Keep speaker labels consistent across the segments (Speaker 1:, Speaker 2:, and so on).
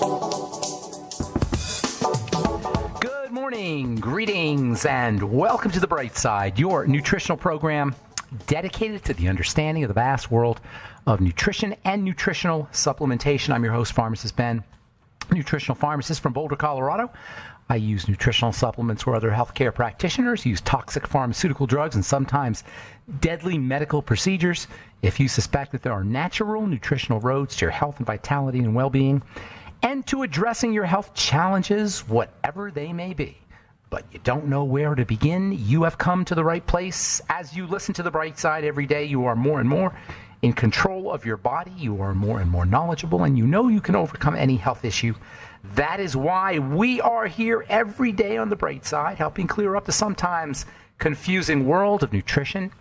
Speaker 1: Good morning, greetings, and welcome to The Bright Side, your nutritional program dedicated to the understanding of the vast world of nutrition and nutritional supplementation. I'm your host, Pharmacist Ben, nutritional pharmacist from Boulder, Colorado. I use nutritional supplements where other healthcare practitioners use toxic pharmaceutical drugs and sometimes deadly medical procedures. If you suspect that there are natural nutritional roads to your health and vitality and well-being, and to addressing your health challenges, whatever they may be, but you don't know where to begin, you have come to the right place. As you listen to The Bright Side every day, you are more and more in control of your body, you are more and more knowledgeable, and you know you can overcome any health issue. That is why we are here every day on The Bright Side, helping clear up the sometimes confusing world of nutrition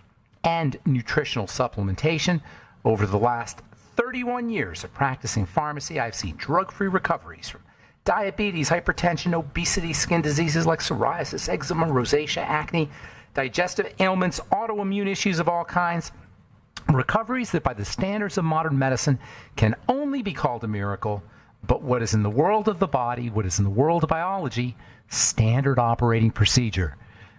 Speaker 1: and nutritional supplementation. Over the last 31 years of practicing pharmacy, I've seen drug-free recoveries from diabetes, hypertension, obesity, skin diseases like psoriasis, eczema, rosacea, acne, digestive ailments, autoimmune issues of all kinds. Recoveries that by the standards of modern medicine can only be called a miracle, but what is in the world of the body, what is in the world of biology, standard operating procedure.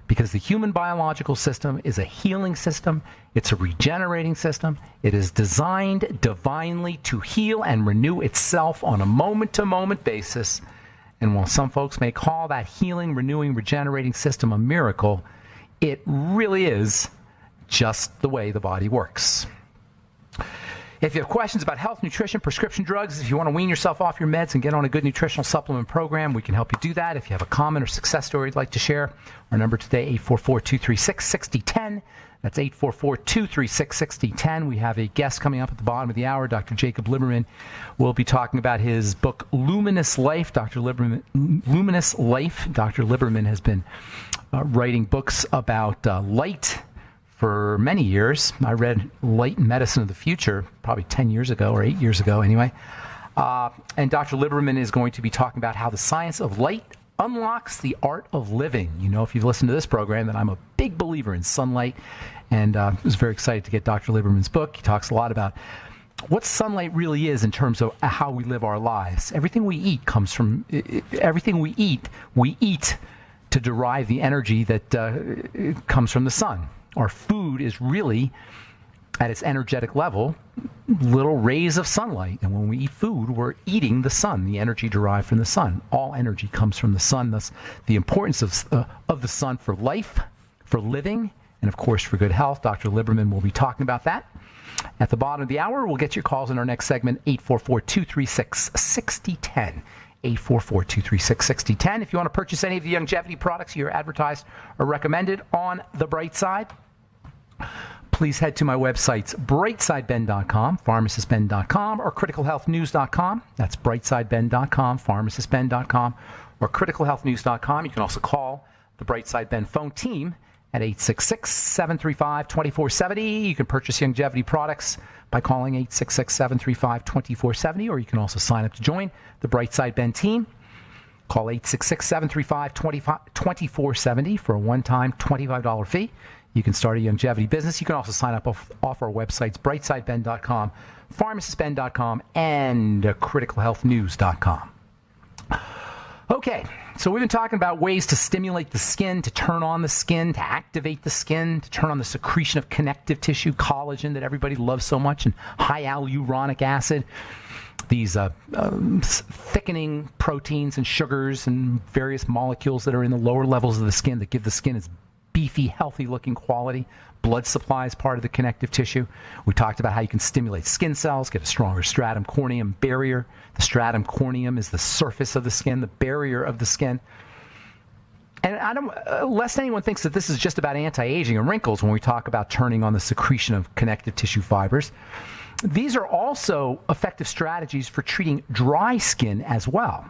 Speaker 1: Because the human biological system is a healing system, it's a regenerating system, it is designed divinely to heal and renew itself on a moment-to-moment basis. And while some folks may call that healing, renewing, regenerating system a miracle, it really is just the way the body works. If you have questions about health, nutrition, prescription drugs, if you want to wean yourself off your meds and get on a good nutritional supplement program, we can help you do that. If you have a comment or success story you'd like to share, our number today, 844-236-6010. That's 844-236-6010. We have a guest coming up at the bottom of the hour, Dr. Jacob Liberman. We'll be talking about his book, Luminous Life. Luminous Life. Dr. Liberman has been writing books about light for many years. I read Light and Medicine of the Future probably 10 years ago, or 8 years ago anyway. And Dr. Liberman is going to be talking about how the science of light unlocks the art of living. You know, if you've listened to this program, then I'm a big believer in sunlight. And I was very excited to get Dr. Liberman's book. He talks a lot about what sunlight really is in terms of how we live our lives. Everything we eat comes from, everything we eat to derive the energy that comes from the sun. Our food is really, at its energetic level, little rays of sunlight. And when we eat food, we're eating the sun, the energy derived from the sun. All energy comes from the sun. Thus, the importance of the sun for life, for living, and of course for good health. Dr. Liberman will be talking about that. At the bottom of the hour, we'll get your calls in our next segment, 844-236-6010. 844-236-6010. If you want to purchase any of the longevity products you are advertised or recommended on The Bright Side, please head to my websites, brightsideben.com, pharmacistben.com, or criticalhealthnews.com. That's brightsideben.com, pharmacistben.com, or criticalhealthnews.com. You can also call the Bright Side Ben phone team at 866-735-2470. You can purchase longevity products by calling 866-735-2470, or you can also sign up to join the Bright Side Ben team. Call 866-735-2470 for a one-time $25 fee. You can start a longevity business. You can also sign up off our websites, brightsideben.com, pharmacistben.com, and criticalhealthnews.com. Okay, so we've been talking about ways to stimulate the skin, to turn on the skin, to activate the skin, to turn on the secretion of connective tissue, collagen that everybody loves so much, and high hyaluronic acid. These thickening proteins and sugars and various molecules that are in the lower levels of the skin that give the skin its beefy, healthy-looking quality. Blood supply is part of the connective tissue. We talked about how you can stimulate skin cells, get a stronger stratum corneum barrier. The stratum corneum is the surface of the skin, the barrier of the skin. And I don't, lest anyone thinks that this is just about anti-aging and wrinkles when we talk about turning on the secretion of connective tissue fibers. These are also effective strategies for treating dry skin as well.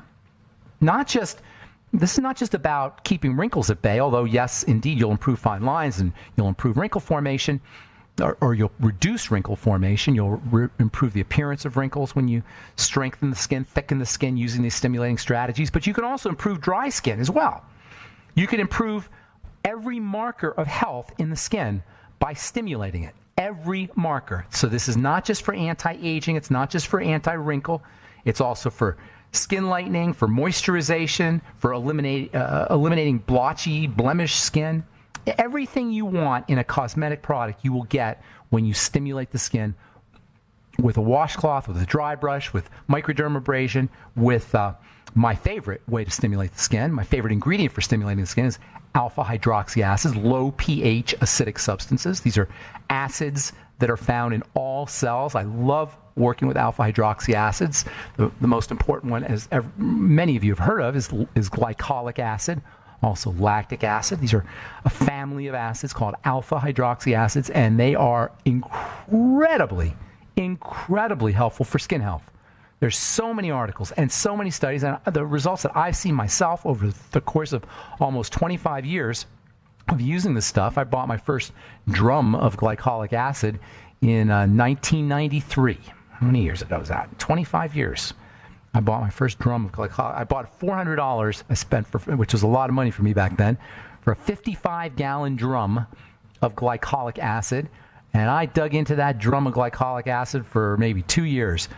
Speaker 1: This is not just about keeping wrinkles at bay, although yes, indeed, you'll improve fine lines and you'll improve wrinkle formation, or you'll reduce wrinkle formation. You'll improve the appearance of wrinkles when you strengthen the skin, thicken the skin using these stimulating strategies. But you can also improve dry skin as well. You can improve every marker of health in the skin by stimulating it. Every marker. So this is not just for anti-aging. It's not just for anti-wrinkle. It's also for skin lightening, for moisturization, for eliminating blotchy, blemish skin. Everything you want in a cosmetic product you will get when you stimulate the skin with a washcloth, with a dry brush, with microdermabrasion, with my favorite way to stimulate the skin, my favorite ingredient for stimulating the skin is alpha hydroxy acids, low pH acidic substances. These are acids that are found in all cells. I love working with alpha hydroxy acids. The most important one, as many of you have heard of, is glycolic acid, also lactic acid. These are a family of acids called alpha hydroxy acids, and they are incredibly helpful for skin health. There's so many articles and so many studies, and the results that I've seen myself over the course of almost 25 years of using this stuff. I bought my first drum of glycolic acid in 1993. How many years ago was that? 25 years. I bought my first drum of glycolic. I bought $400 I spent, which was a lot of money for me back then, for a 55-gallon drum of glycolic acid. And I dug into that drum of glycolic acid for maybe 2 years,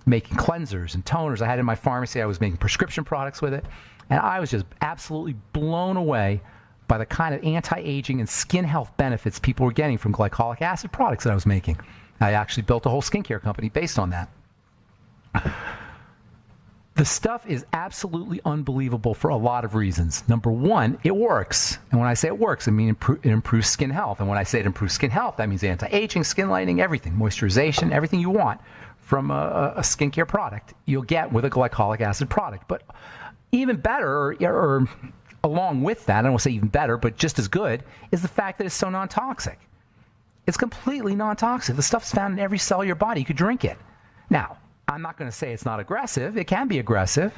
Speaker 1: making cleansers and toners. I had in my pharmacy. I was making prescription products with it. And I was just absolutely blown away by the kind of anti-aging and skin health benefits people were getting from glycolic acid products that I was making. I actually built a whole skincare company based on that. The stuff is absolutely unbelievable for a lot of reasons. Number one, it works. And when I say it works, I mean it improves skin health. And when I say it improves skin health, that means anti-aging, skin lightening, everything, moisturization, everything you want from a skincare product you'll get with a glycolic acid product. But even better, or along with that, I don't want to say even better, but just as good, is the fact that it's so non-toxic. It's completely non-toxic. The stuff's found in every cell of your body. You could drink it. Now, I'm not going to say it's not aggressive. It can be aggressive,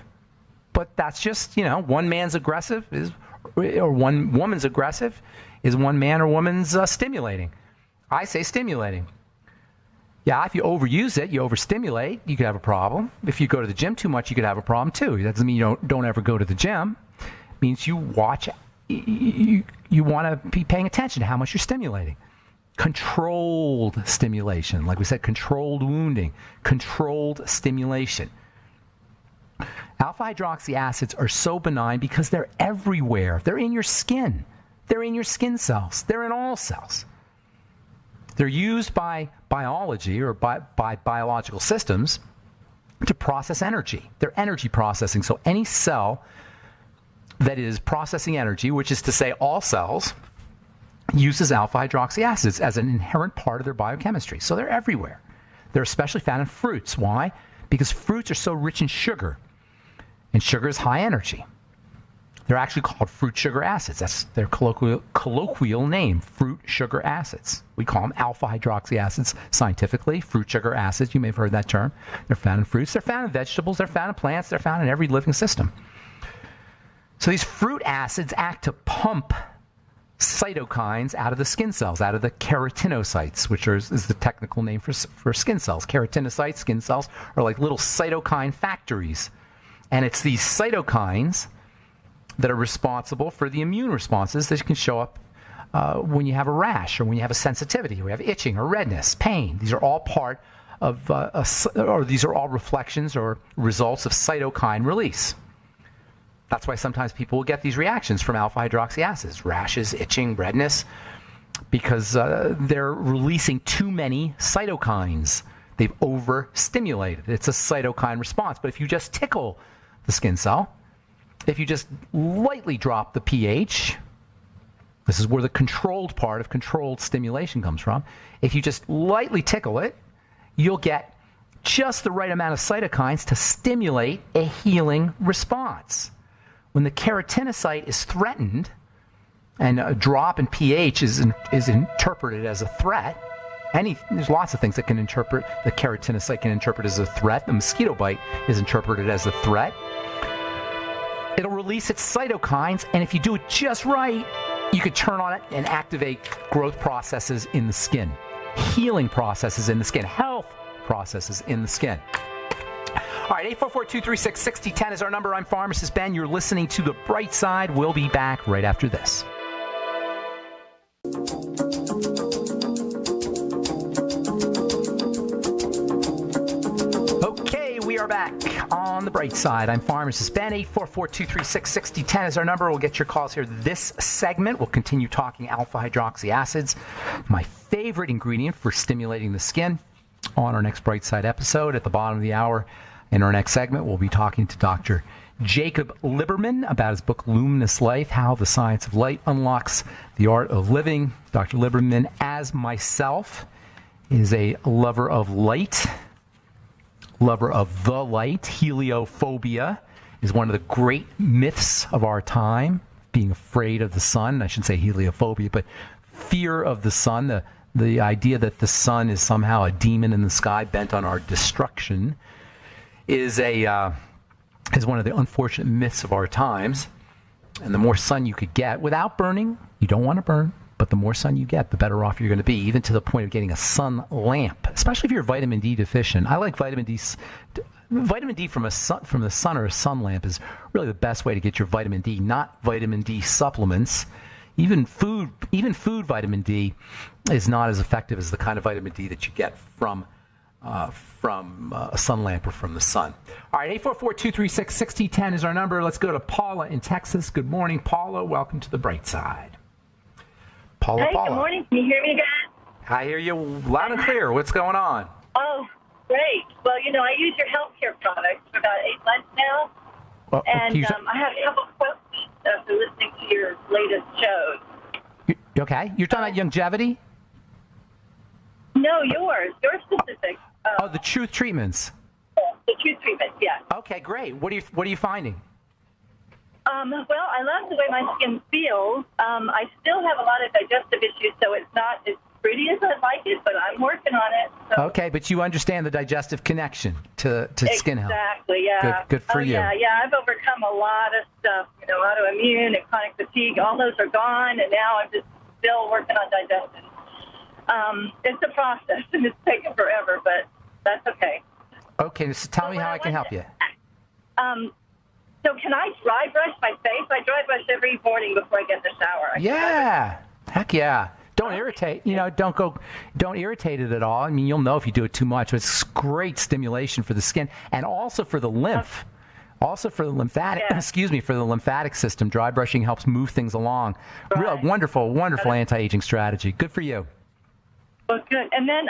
Speaker 1: but that's just, one man's aggressive or one woman's aggressive is one man or woman's stimulating. I say stimulating. Yeah, if you overuse it, you overstimulate, you could have a problem. If you go to the gym too much, you could have a problem too. That doesn't mean you don't ever go to the gym. It means you want to be paying attention to how much you're stimulating. Controlled stimulation, like we said, controlled wounding, controlled stimulation. Alpha hydroxy acids are so benign because they're everywhere. They're in your skin. They're in your skin cells. They're in all cells. They're used by biology or by biological systems to process energy. They're energy processing. So any cell that is processing energy, which is to say all cells, uses alpha hydroxy acids as an inherent part of their biochemistry. So they're everywhere. They're especially found in fruits. Why? Because fruits are so rich in sugar, and sugar is high energy. They're actually called fruit sugar acids. That's their colloquial name, fruit sugar acids. We call them alpha hydroxy acids scientifically, fruit sugar acids. You may have heard that term. They're found in fruits. They're found in vegetables. They're found in plants. They're found in every living system. So these fruit acids act to pump cytokines out of the skin cells, out of the keratinocytes, which is the technical name for skin cells. Keratinocytes, skin cells, are like little cytokine factories. And it's these cytokines that are responsible for the immune responses that can show up when you have a rash or when you have a sensitivity, or you have itching or redness, pain. These are all part of, or these are all reflections or results of cytokine release. That's why sometimes people will get these reactions from alpha hydroxy acids, rashes, itching, redness, because they're releasing too many cytokines. They've overstimulated. It's a cytokine response. But if you just tickle the skin cell, if you just lightly drop the pH, this is where the controlled part of controlled stimulation comes from. If you just lightly tickle it, you'll get just the right amount of cytokines to stimulate a healing response. When the keratinocyte is threatened, and a drop in pH is interpreted as a threat, there's lots of things that can interpret, the keratinocyte can interpret as a threat. The mosquito bite is interpreted as a threat. It'll release its cytokines, and if you do it just right, you could turn on it and activate growth processes in the skin, healing processes in the skin, health processes in the skin. All right, 844-236-6010 is our number. I'm Pharmacist Ben. You're listening to The Bright Side. We'll be back right after this. Okay, we are back on The Bright bright side. I'm pharmacist Ben. 844-236-6010 is our number. We'll get your calls here. This segment, we'll continue talking alpha-hydroxy acids, my favorite ingredient for stimulating the skin. On our next bright side episode at the bottom of the hour, in our next segment, we'll be talking to Dr. Jacob Liberman about his book, Luminous Life, How the Science of Light Unlocks the Art of Living. Dr. Liberman, as myself, is a lover of light, lover of the light. Heliophobia is one of the great myths of our time, being afraid of the sun. I shouldn't say heliophobia, but fear of the sun, the idea that the sun is somehow a demon in the sky bent on our destruction is one of the unfortunate myths of our times. And the more sun you could get without burning, you don't want to burn, but the more sun you get, the better off you're going to be, even to the point of getting a sun lamp, especially if you're vitamin D deficient. I like vitamin D. Vitamin D from the sun or a sun lamp is really the best way to get your vitamin D, not vitamin D supplements. Even food vitamin D is not as effective as the kind of vitamin D that you get from a sun lamp or from the sun. All right, 844-236-6010 is our number. Let's go to Paula in Texas. Good morning, Paula. Welcome to the bright side. Paula.
Speaker 2: Good morning. Can you hear me, guys?
Speaker 1: I hear you loud and clear. What's going on?
Speaker 2: Oh, great. Well, I use your healthcare products for about 8 months now.
Speaker 1: Well,
Speaker 2: and I have a couple of questions after listening to your latest shows.
Speaker 1: Okay. You're talking about longevity?
Speaker 2: No, yours. Your specific.
Speaker 1: The truth treatments.
Speaker 2: The truth treatments, yeah.
Speaker 1: Okay, great. What are you finding?
Speaker 2: Well, I love the way my skin feels. I still have a lot of digestive issues, so it's not as pretty as I'd like it, but I'm working on it. So.
Speaker 1: Okay, but you understand the digestive connection to skin health.
Speaker 2: Exactly, yeah.
Speaker 1: Good for you.
Speaker 2: Yeah, I've overcome a lot of stuff, autoimmune and chronic fatigue. All those are gone, and now I'm just still working on digestion. It's a process, and it's taken forever, but that's okay.
Speaker 1: Okay, so tell me how I can help you.
Speaker 2: So can I dry brush my face? I dry brush every morning before I get in the shower.
Speaker 1: Yeah. Heck yeah. Don't irritate. Don't irritate it at all. I mean, you'll know if you do it too much. It's great stimulation for the skin and also for the lymph. Also for the lymphatic, for the lymphatic system. Dry brushing helps move things along.
Speaker 2: Right.
Speaker 1: Real wonderful anti-aging strategy. Good for you.
Speaker 2: Well, good. And then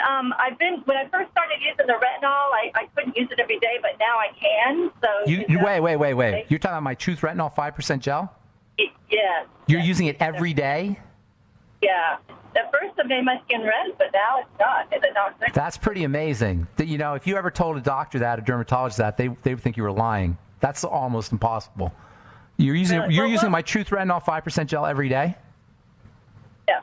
Speaker 2: when I first started using the retinol, I couldn't use it every day, but now I can. So
Speaker 1: Wait. You're talking about my Truth Retinol 5% gel?
Speaker 2: Yes.
Speaker 1: You're using it every day?
Speaker 2: Yeah. At first it made my skin red, but now it's not.
Speaker 1: That's pretty amazing. If you ever told a doctor that, a dermatologist that, they would think you were lying. That's almost impossible. You're using my Truth Retinol 5% gel every day?
Speaker 2: Yeah.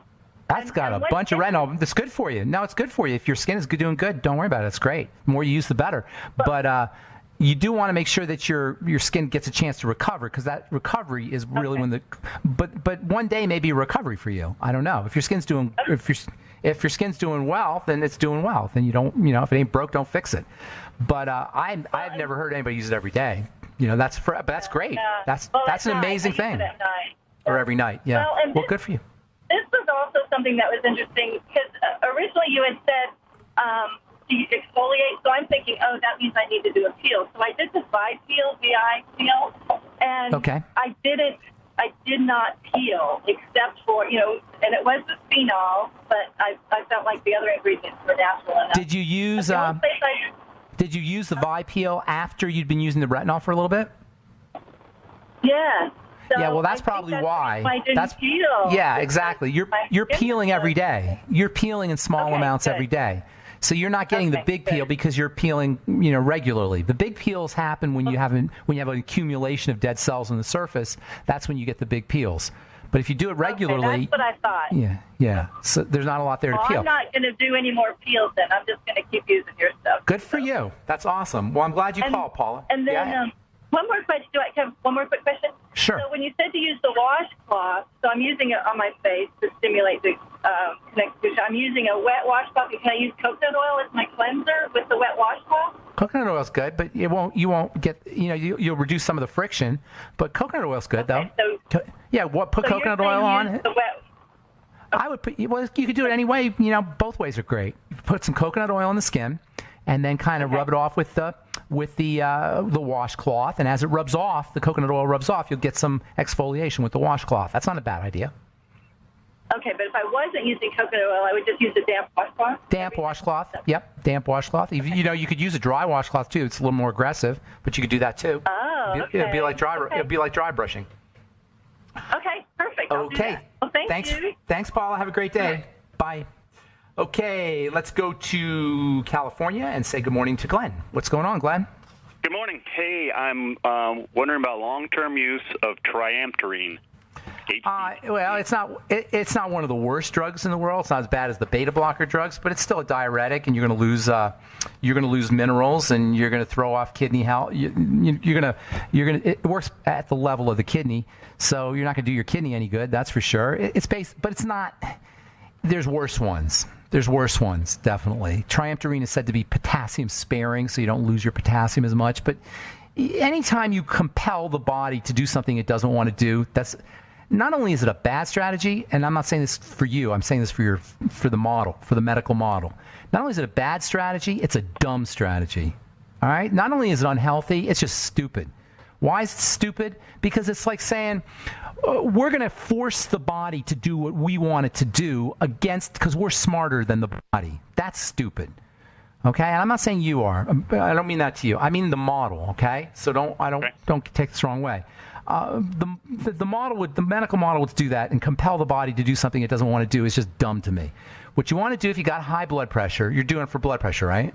Speaker 1: That's got a bunch of retinol. That's good for you. No, it's good for you. If your skin is doing good, don't worry about it. It's great. The more you use, the better. But you do want to make sure that your skin gets a chance to recover, because that recovery is really when the. But one day may be a recovery for you. I don't know. If your skin's doing if your skin's doing well, then it's doing well. Then you don't if it ain't broke, don't fix it. But I've never heard anybody use it every day. But that's great. That's an amazing thing. Or every night. Yeah. Well, good for you.
Speaker 2: This was also something that was interesting because originally you had said do you exfoliate, so I'm thinking, that means I need to do a peel. So I did the VI peel, and I did not peel except for, and it was the phenol, but I felt like the other ingredients were natural enough.
Speaker 1: Did you use the VI peel after you'd been using the retinol for a little bit?
Speaker 2: Yes. So
Speaker 1: yeah, well, that's probably why.
Speaker 2: I didn't peel.
Speaker 1: Yeah, exactly. You're peeling every day. You're peeling in small amounts every day. So you're not getting the big peel because you're peeling, regularly. The big peels happen when you have an accumulation of dead cells on the surface. That's when you get the big peels. But if you do it regularly,
Speaker 2: that's what I thought.
Speaker 1: Yeah. So there's not a lot there to peel.
Speaker 2: I'm not going to do any more peels then. I'm just going to keep using your stuff.
Speaker 1: Good for you. That's awesome. Well, I'm glad you called, Paula.
Speaker 2: And then one more question. Do I have one more quick question?
Speaker 1: Sure.
Speaker 2: So when you said to use the washcloth, so I'm using it on my face to stimulate the connective tissue. I'm using a wet washcloth. Can I use coconut oil as my cleanser with the wet washcloth?
Speaker 1: Coconut oil's good, but you won't get, you'll reduce some of the friction. But coconut oil's good, though. Put coconut oil on.
Speaker 2: The wet.
Speaker 1: I would put. Well, you could do it anyway. Both ways are great. You put some coconut oil on the skin. and then kind of rub it off with the washcloth. And as it rubs off, the coconut oil rubs off, you'll get some exfoliation with the washcloth. That's not a bad idea.
Speaker 2: Okay, but if I wasn't using coconut oil, I would just use a damp washcloth?
Speaker 1: Damp washcloth. Yep, damp washcloth. You could use a dry washcloth too. It's a little more aggressive, but you could do that too.
Speaker 2: Oh, okay.
Speaker 1: It'd be like dry. It'd be like dry brushing.
Speaker 2: Okay, perfect. I'll do that. Well, thanks you.
Speaker 1: Thanks, Paula. Have a great day. Bye. Okay, let's go to California and say good morning to Glenn. What's going on, Glenn?
Speaker 3: Good morning. Hey, I'm wondering about long-term use of triamterene.
Speaker 1: Well, it's not one of the worst drugs in the world. It's not as bad as the beta blocker drugs, but it's still a diuretic, and you're going to lose minerals, and you're going to throw off kidney health. It works at the level of the kidney, so you're not going to do your kidney any good. That's for sure. But it's not. There's worse ones. There's worse ones, definitely. Triamterene is said to be potassium sparing, so you don't lose your potassium as much. But anytime you compel the body to do something it doesn't want to do, that's not only is it a bad strategy, and I'm not saying this for you, I'm saying this for the model, for the medical model. Not only is it a bad strategy, it's a dumb strategy. All right? Not only is it unhealthy, it's just stupid. Why is it stupid? Because it's like saying, we're going to force the body to do what we want it to do because we're smarter than the body. That's stupid. Okay? And I'm not saying you are. I don't mean that to you. I mean the model, okay? So don't take this the wrong way. The medical model would do that and compel the body to do something it doesn't want to do. Is just dumb to me. What you want to do if you got high blood pressure, you're doing it for blood pressure, right?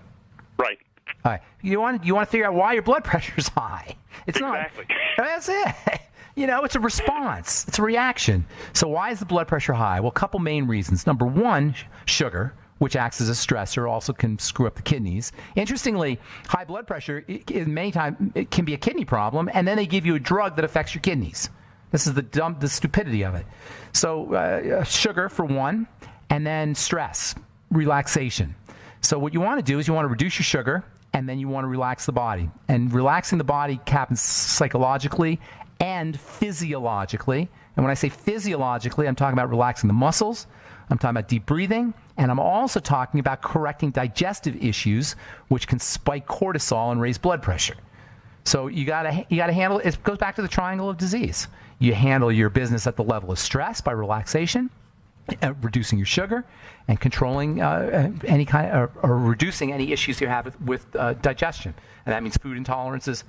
Speaker 3: Right.
Speaker 1: All right. You want to figure out why your blood pressure's high. It's
Speaker 3: exactly.
Speaker 1: not. That's it. It's a response. It's a reaction. So why is the blood pressure high? Well, a couple main reasons. Number one, sugar, which acts as a stressor, also can screw up the kidneys. Interestingly, high blood pressure, many times, it can be a kidney problem, and then they give you a drug that affects your kidneys. This is the stupidity of it. So sugar, for one, and then stress, relaxation. So what you want to do is you want to reduce your sugar, and then you want to relax the body. And relaxing the body happens psychologically and physiologically. And when I say physiologically, I'm talking about relaxing the muscles, I'm talking about deep breathing, and I'm also talking about correcting digestive issues, which can spike cortisol and raise blood pressure. So you gotta handle it. It goes back to the triangle of disease. You handle your business at the level of stress by relaxation, reducing your sugar, and controlling any kind of, or reducing any issues you have with digestion. And that means food intolerances,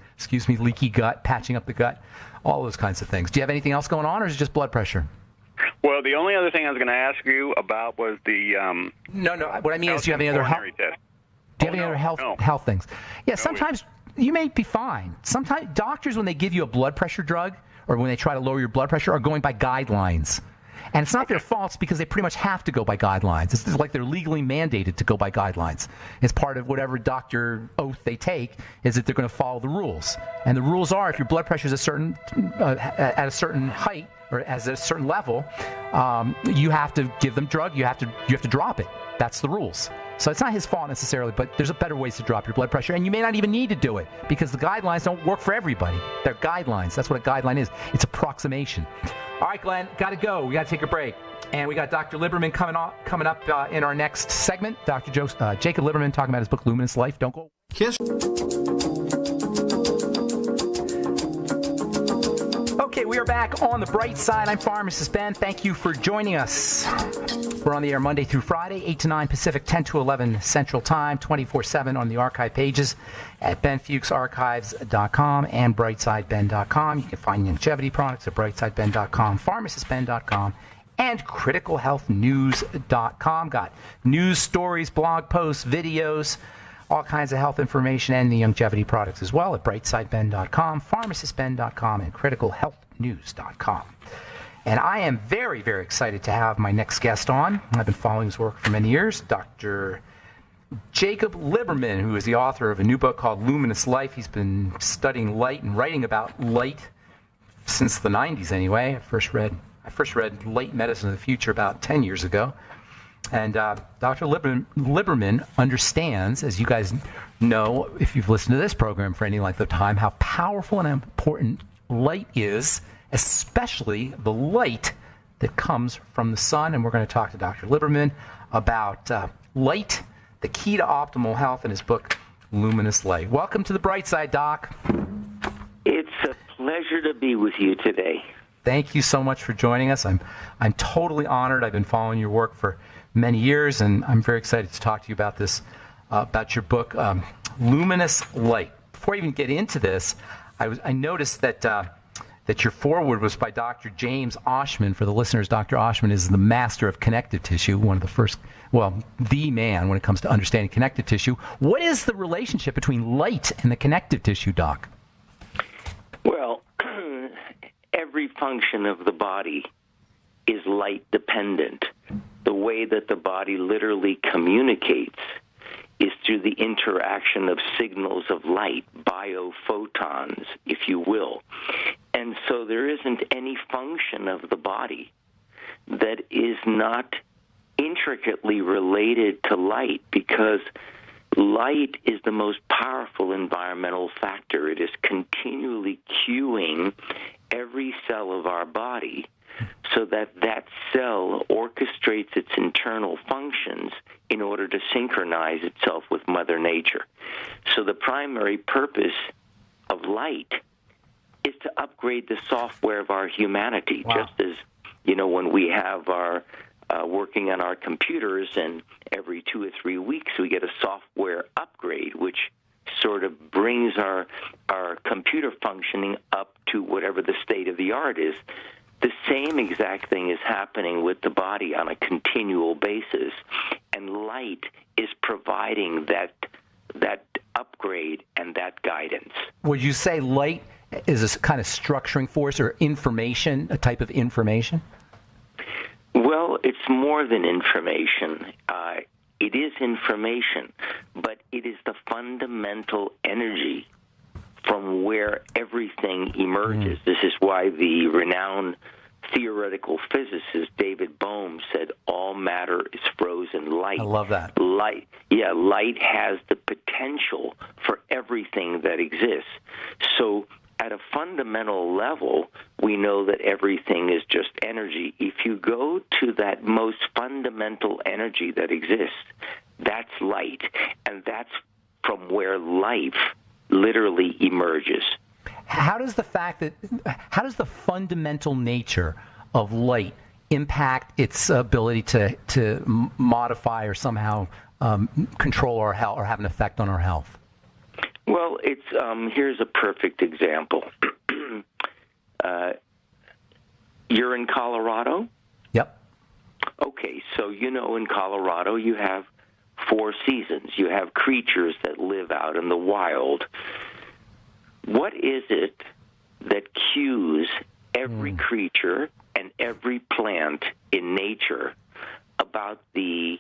Speaker 1: leaky gut, patching up the gut, all those kinds of things. Do you have anything else going on, or is it just blood pressure?
Speaker 3: Well, the only other thing I was going to ask you about was the
Speaker 1: No. What I mean is, do you have any other health? Do you have any other health things? Yeah, sometimes you may be fine. Sometimes doctors, when they give you a blood pressure drug or when they try to lower your blood pressure, are going by guidelines. And it's not their fault, it's because they pretty much have to go by guidelines. It's like they're legally mandated to go by guidelines. It's part of whatever doctor oath they take, is that they're going to follow the rules. And the rules are, if your blood pressure is at a certain height or at a certain level, you have to give them drug. You have to drop it. That's the rules. So it's not his fault necessarily, but there's better ways to drop your blood pressure, and you may not even need to do it because the guidelines don't work for everybody. They're guidelines. That's what a guideline is. It's approximation. All right, Glenn, got to go. We got to take a break. And we got Dr. Liberman coming up in our next segment. Dr. Jacob Liberman talking about his book, Luminous Life. Don't go.
Speaker 4: Kiss.
Speaker 1: Okay, we are back on the bright side. I'm Pharmacist Ben. Thank you for joining us. We're on the air Monday through Friday, 8 to 9 Pacific, 10 to 11 Central Time, 24/7 on the archive pages at benfuchsarchives.com and brightsideben.com. You can find longevity products at brightsideben.com, pharmacistben.com, and criticalhealthnews.com. Got news stories, blog posts, videos, all kinds of health information, and the longevity products as well at brightsideben.com, pharmacistben.com, and criticalhealthnews.com. And I am very, very excited to have my next guest on. I've been following his work for many years, Dr. Jacob Liberman, who is the author of a new book called Luminous Life. He's been studying light and writing about light since the 90s anyway. I first read Light Medicine of the Future about 10 years ago. And Dr. Liberman understands, as you guys know, if you've listened to this program for any length of time, how powerful and important light is, especially the light that comes from the sun. And we're going to talk to Dr. Liberman about light the key to optimal health in his book, Luminous Light. Welcome to the bright side, Doc.
Speaker 4: It's a pleasure to be with you today.
Speaker 1: Thank you so much for joining us. I'm totally honored. I've been following your work for many years, and I'm very excited to talk to you about this, about your book, Luminous Light. Before I even get into this, I noticed that your foreword was by Dr. James Oshman. For the listeners, Dr. Oshman is the master of connective tissue, one of the first, the man when it comes to understanding connective tissue. What is the relationship between light and the connective tissue, Doc?
Speaker 4: Well, every function of the body is light dependent. The way that the body literally communicates is through the interaction of signals of light, biophotons, if you will. And so there isn't any function of the body that is not intricately related to light, because light is the most powerful environmental factor. It is continually cueing every cell of our body so that that cell orchestrates its internal functions in order to synchronize itself with Mother Nature. So the primary purpose of light is to upgrade the software of our humanity. Wow. Just as, when we have our working on our computers, and every 2 or 3 weeks we get a software upgrade, which sort of brings our computer functioning up to whatever the state of the art is. The same exact thing is happening with the body on a continual basis, and light is providing that upgrade and that guidance.
Speaker 1: Would you say light is a kind of structuring force or information, a type of information?
Speaker 4: Well, it's more than information. It is information, but it is the fundamental energy from where everything emerges. This is why the renowned theoretical physicist David Bohm said all matter is frozen light.
Speaker 1: I love that.
Speaker 4: Light has the potential for everything that exists. So at a fundamental level, we know that everything is just energy. If you go to that most fundamental energy that exists, that's light, and that's from where life literally emerges.
Speaker 1: How does the fundamental nature of light impact its ability to modify or somehow control our health or have an effect on our health?
Speaker 4: Well, it's here's a perfect example. You're in Colorado?
Speaker 1: Yep.
Speaker 4: Okay, so in Colorado you have 4 seasons. You have creatures that live out in the wild. What is it that cues every creature and every plant in nature about the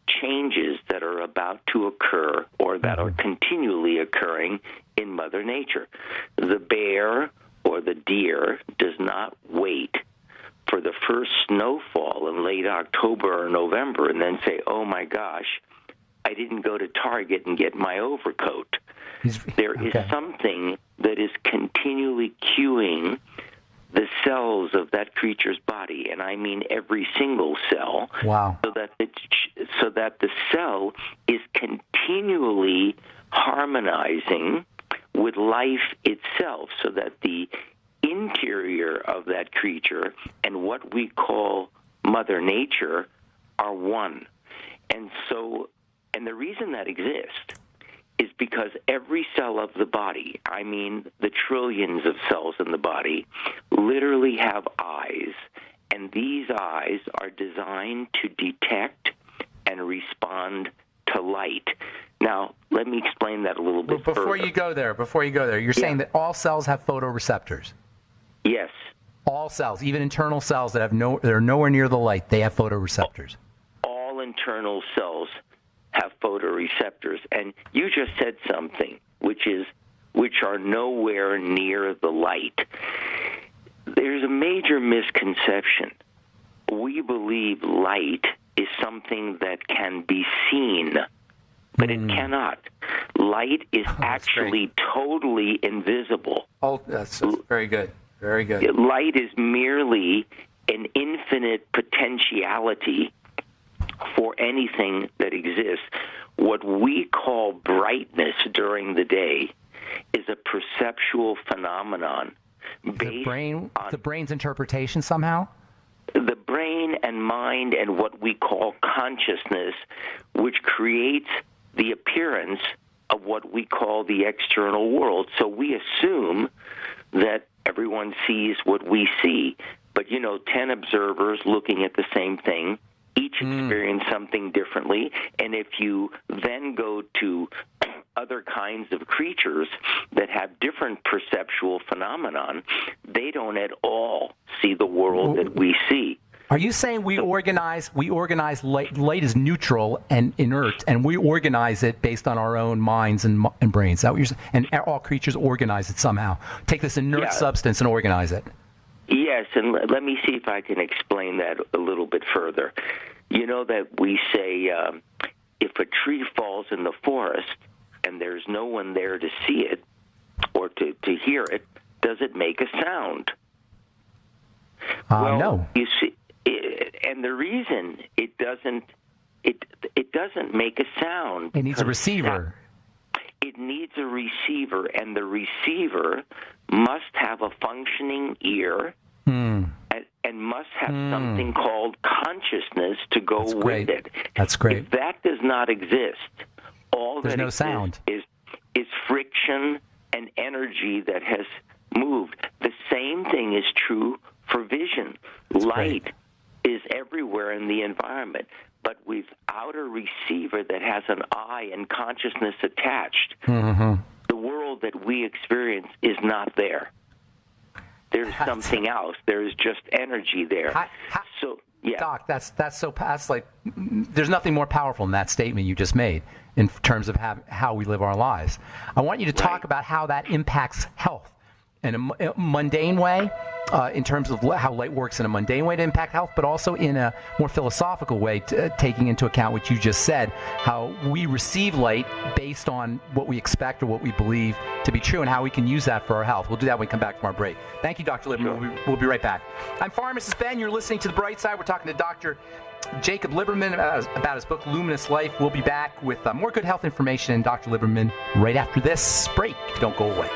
Speaker 4: changes that are about to occur or that are continually occurring in Mother Nature? The bear or the deer does not wait for the first snowfall in late October or November and then say, oh my gosh, I didn't go to Target and get my overcoat. There is something that is continually cueing the cells of that creature's body, and I mean every single cell.
Speaker 1: Wow.
Speaker 4: So that the cell is continually harmonizing with life itself, so that the interior of that creature and what we call Mother Nature are one. And the reason that exists is because every cell of the body, I mean the trillions of cells in the body, literally have eyes, and these eyes are designed to detect and respond to light. Now, let me explain that a little bit further.
Speaker 1: Before you go there, you're saying that all cells have photoreceptors?
Speaker 4: Yes.
Speaker 1: All cells, even internal cells that are nowhere near the light, they have photoreceptors.
Speaker 4: All internal cells have photoreceptors, and you just said something, which are nowhere near the light. There's a major misconception. We believe light is something that can be seen, but it cannot. Light is actually totally invisible.
Speaker 1: Oh, that's very good. Very good.
Speaker 4: Light is merely an infinite potentiality for anything that exists. What we call brightness during the day is a perceptual phenomenon based on
Speaker 1: the brain's interpretation somehow?
Speaker 4: the brain and mind and what we call consciousness, which creates the appearance of what we call the external world. So we assume that everyone sees what we see. But, 10 observers looking at the same thing, each experience something differently. And if you then go to other kinds of creatures that have different perceptual phenomenon, they don't at all see the world that we see.
Speaker 1: Are you saying we organize light? Light is neutral and inert, and we organize it based on our own minds and brains. Is that what you're saying? And all creatures organize it somehow. Take this inert substance and organize it.
Speaker 4: Yes, and let me see if I can explain that a little bit further. You know that we say if a tree falls in the forest and there's no one there to see it or to hear it, does it make a sound?
Speaker 1: No.
Speaker 4: You see, and the reason it doesn't make a sound.
Speaker 1: It needs a receiver.
Speaker 4: It needs a receiver, and the receiver must have a functioning ear and must have something called consciousness to go with it.
Speaker 1: That's great.
Speaker 4: If that does not exist, all
Speaker 1: There's
Speaker 4: that
Speaker 1: no
Speaker 4: exists
Speaker 1: sound.
Speaker 4: is friction and energy that has moved. The same thing is true for vision. Light is everywhere in the environment, but without a receiver that has an eye and consciousness attached, the world that we experience is not there. There's something else. There's just energy there.
Speaker 1: Doc, that's like there's nothing more powerful than that statement you just made in terms of how we live our lives. I want you to talk about how that impacts health in a mundane way, in terms of how light works in a mundane way to impact health, but also in a more philosophical way, taking into account what you just said, how we receive light based on what we expect or what we believe to be true, and how we can use that for our health. We'll do that when we come back from our break. Thank you, Dr. Lieberman.
Speaker 4: Sure.
Speaker 1: We'll be right back. I'm Pharmacist Ben. You're listening to The Bright Side. We're talking to Dr. Jacob Lieberman about his book, Luminous Life. We'll be back with more good health information and Dr. Lieberman right after this break. Don't go away.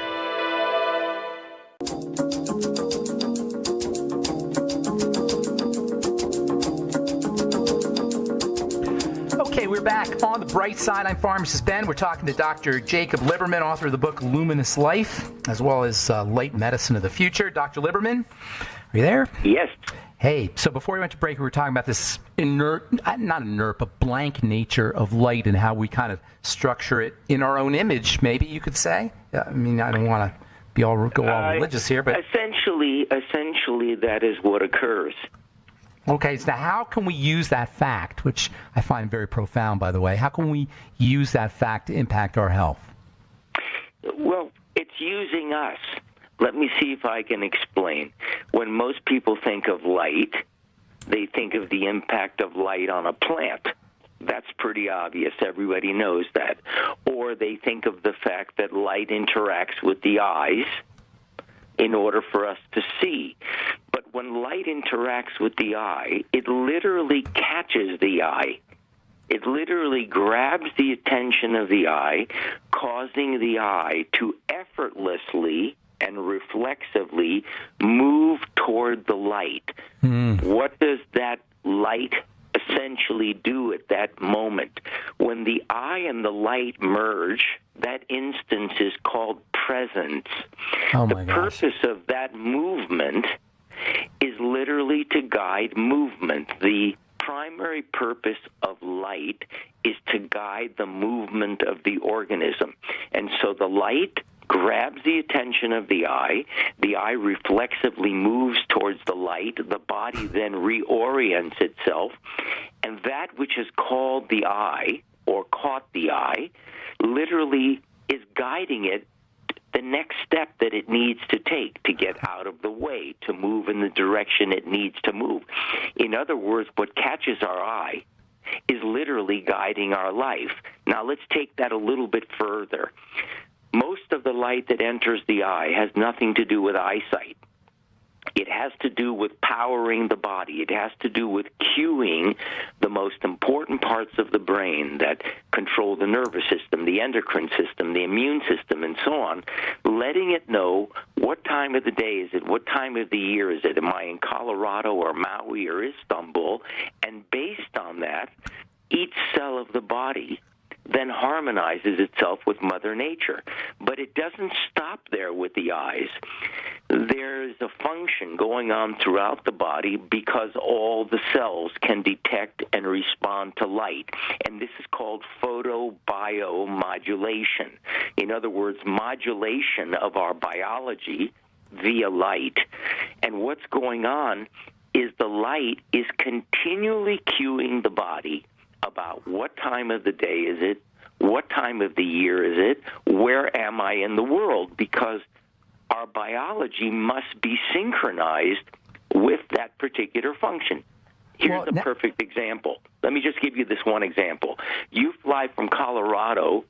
Speaker 1: Okay, we're back on The Bright Side. I'm Pharmacist Ben. We're talking to Dr. Jacob Lieberman, author of the book Luminous Life, as well as Light Medicine of the Future. Dr. Lieberman, are you there?
Speaker 4: Yes.
Speaker 1: Hey, so before we went to break, we were talking about this not inert, but blank nature of light and how we kind of structure it in our own image, maybe you could say. I mean, I don't want to go all religious here, but
Speaker 4: essentially that is what occurs.
Speaker 1: Okay, so how can we use that fact, which I find very profound, by the way, how can we use that fact to impact our health?
Speaker 4: Well, it's using us. Let me see if I can explain. When most people think of light, they think of the impact of light on a plant. That's pretty obvious. Everybody knows that. Or they think of the fact that light interacts with the eyes in order for us to see. But when light interacts with the eye, it literally catches the eye. It literally grabs the attention of the eye, causing the eye to effortlessly and reflexively move toward the light. What does that light essentially do at that moment? When the eye and the light merge, that instance is called presence. The purpose of that movement is literally to guide movement. The primary purpose of light is to guide the movement of the organism. And so the light grabs the attention of the eye reflexively moves towards the light, the body then reorients itself, and that which is called the eye, or caught the eye, literally is guiding it the next step that it needs to take to get out of the way, to move in the direction it needs to move. In other words, what catches our eye is literally guiding our life. Now let's take that a little bit further. Most of the light that enters the eye has nothing to do with eyesight. It has to do with powering the body. It has to do with cueing the most important parts of the brain that control the nervous system, the endocrine system, the immune system, and so on, letting it know what time of the day is it, what time of the year is it, am I in Colorado or Maui or Istanbul, and based on that, each cell of the body then harmonizes itself with Mother Nature. But it doesn't stop there with the eyes. There's a function going on throughout the body because all the cells can detect and respond to light. And this is called photobiomodulation. In other words, modulation of our biology via light. And what's going on is the light is continually cueing the body about what time of the day is it, what time of the year is it, where am I in the world, because our biology must be synchronized with that particular function. Here's a perfect example. Let me just give you this one example. You fly from Colorado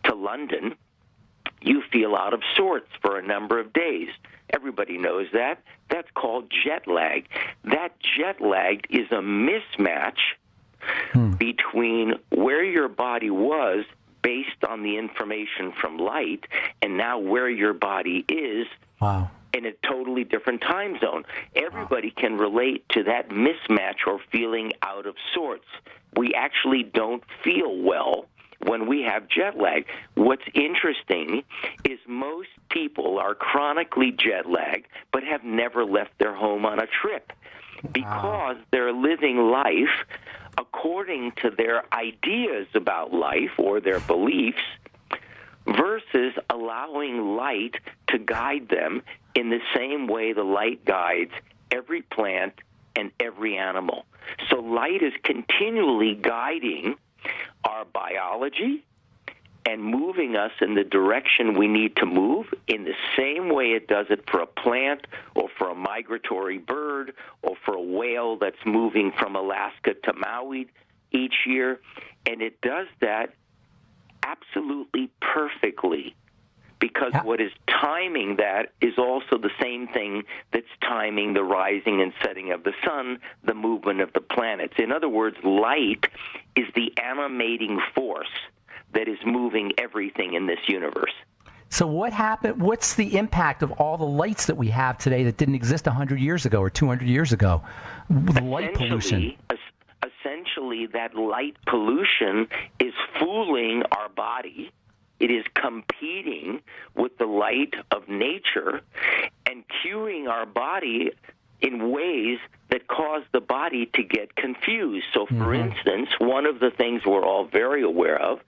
Speaker 4: to London, you feel out of sorts for a number of days. Everybody knows that. That's called jet lag. That jet lag is a mismatch between where your body was based on the information from light and now where your body is in a totally different time zone. Everybody can relate to that mismatch or feeling out of sorts. We actually don't feel well when we have jet lag. What's interesting is most people are chronically jet lagged but have never left their home on a trip because they're living life according to their ideas about life or their beliefs versus allowing light to guide them in the same way the light guides every plant and every animal. So light is continually guiding our biology and moving us in the direction we need to move in the same way it does it for a plant or for a migratory bird or for a whale that's moving from Alaska to Maui each year. And it does that absolutely perfectly because what is timing that is also the same thing that's timing the rising and setting of the sun, the movement of the planets. In other words, light is the animating force that is moving everything in this universe.
Speaker 1: So what happened? What's the impact of all the lights that we have today that didn't exist 100 years ago or 200 years ago? The light pollution.
Speaker 4: Essentially, that light pollution is fooling our body. It is competing with the light of nature and cueing our body in ways that cause the body to get confused. So, for instance, one of the things we're all very aware of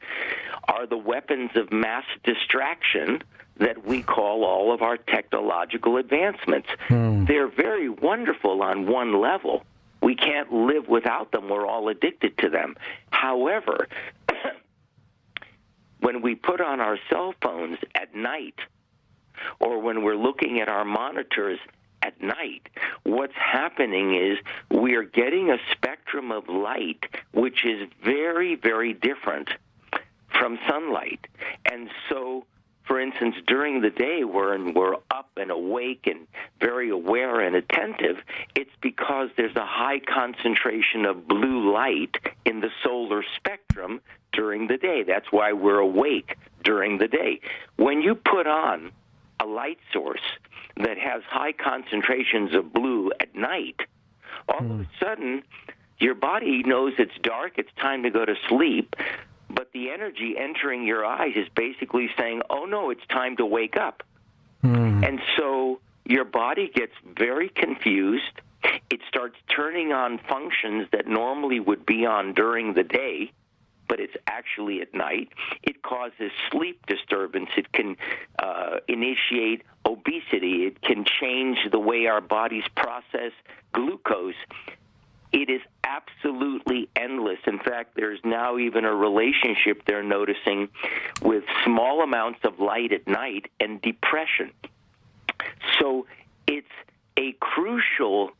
Speaker 4: are the weapons of mass distraction that we call all of our technological advancements. They're very wonderful on one level. We can't live without them. We're all addicted to them. However, when we put on our cell phones at night or when we're looking at our monitors at night, what's happening is we are getting a spectrum of light which is very, very different from sunlight. And so, for instance, during the day when we're up and awake and very aware and attentive, it's because there's a high concentration of blue light in the solar spectrum during the day. That's why we're awake during the day. When you put on a light source that has high concentrations of blue at night, all of a sudden your body knows it's dark, it's time to go to sleep, but the energy entering your eyes is basically saying, oh no, it's time to wake up. And so your body gets very confused. It starts turning on functions that normally would be on during the day, but it's actually at night. It causes sleep disturbance. It can initiate obesity. It can change the way our bodies process glucose. It is absolutely endless. In fact, there's now even a relationship they're noticing with small amounts of light at night and depression. So it's a crucial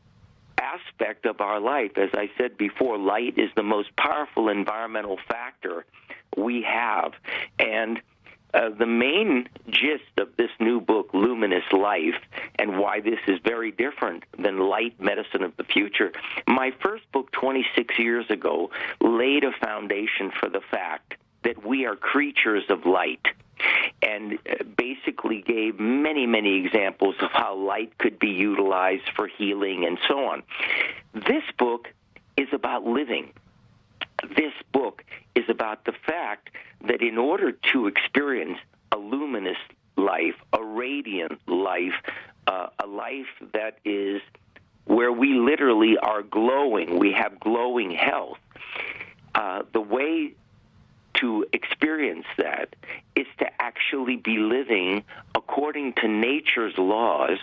Speaker 4: aspect of our life. As I said before, light is the most powerful environmental factor we have. And the main gist of this new book, Luminous Life, and why this is very different than Light Medicine of the Future, my first book 26 years ago laid a foundation for the fact that we are creatures of light, and basically gave many, many examples of how light could be utilized for healing and so on. This book is about living. This book is about the fact that in order to experience a luminous life, a radiant life, a life that is where we literally are glowing, we have glowing health, the way to experience that is to actually be living according to nature's laws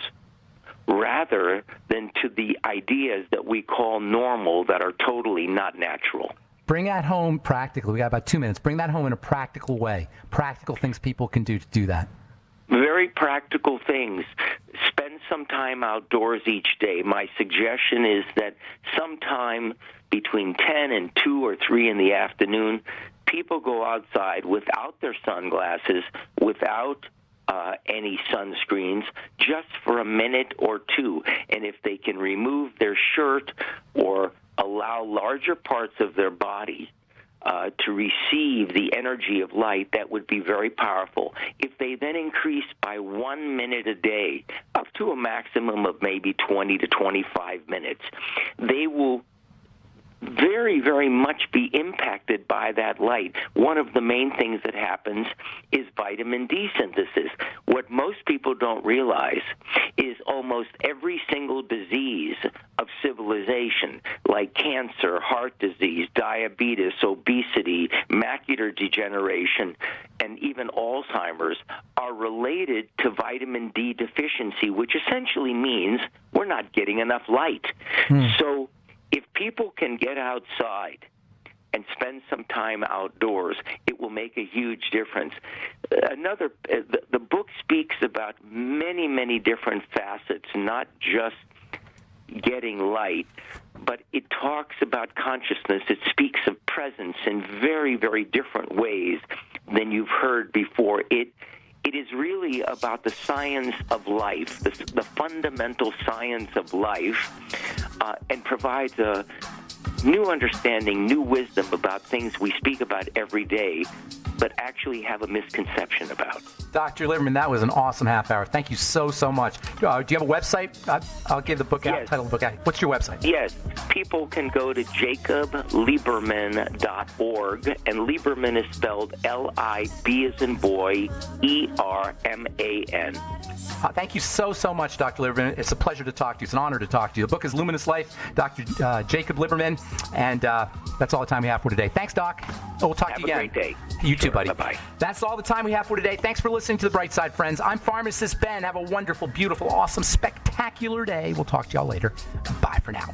Speaker 4: rather than to the ideas that we call normal that are totally not natural.
Speaker 1: Bring that home practically. We got about 2 minutes. Bring that home in a practical way. Practical things people can do to do that.
Speaker 4: Very practical things. Spend some time outdoors each day. My suggestion is that sometime between 10 and 2 or 3 in the afternoon, people go outside without their sunglasses, without any sunscreens, just for a minute or two. And if they can remove their shirt or allow larger parts of their body to receive the energy of light, that would be very powerful. If they then increase by 1 minute a day, up to a maximum of maybe 20 to 25 minutes, they will very, very much be impacted by that light. One of the main things that happens is vitamin D synthesis. What most people don't realize is almost every single disease of civilization, like cancer, heart disease, diabetes, obesity, macular degeneration, and even Alzheimer's, are related to vitamin D deficiency, which essentially means we're not getting enough light. So if people can get outside and spend some time outdoors, it will make a huge difference. The book speaks about many, many different facets, not just getting light, but it talks about consciousness. It speaks of presence in very, very different ways than you've heard before. It is really about the science of life, the fundamental science of life, and provides a new understanding, new wisdom about things we speak about every day, but actually have a misconception about.
Speaker 1: Dr. Lieberman, that was an awesome half hour. Thank you so, so much. Do you have a website? I'll give the book out, title of the book out. What's your website?
Speaker 4: Yes. People can go to jacoblieberman.org, and Lieberman is spelled L-I-B as in boy, E-R-M-A-N.
Speaker 1: Thank you so, so much, Dr. Lieberman. It's a pleasure to talk to you. It's an honor to talk to you. The book is Luminous Life, Dr. Jacob Lieberman, and that's all the time we have for today. Thanks, Doc. We'll talk to you again.
Speaker 4: Have a great day.
Speaker 1: You too, buddy.
Speaker 4: Bye-bye.
Speaker 1: That's all the time we have for today. Thanks for listening to The Bright Side, friends. I'm Pharmacist Ben. Have a wonderful, beautiful, awesome, spectacular day. We'll talk to y'all later. Bye for now.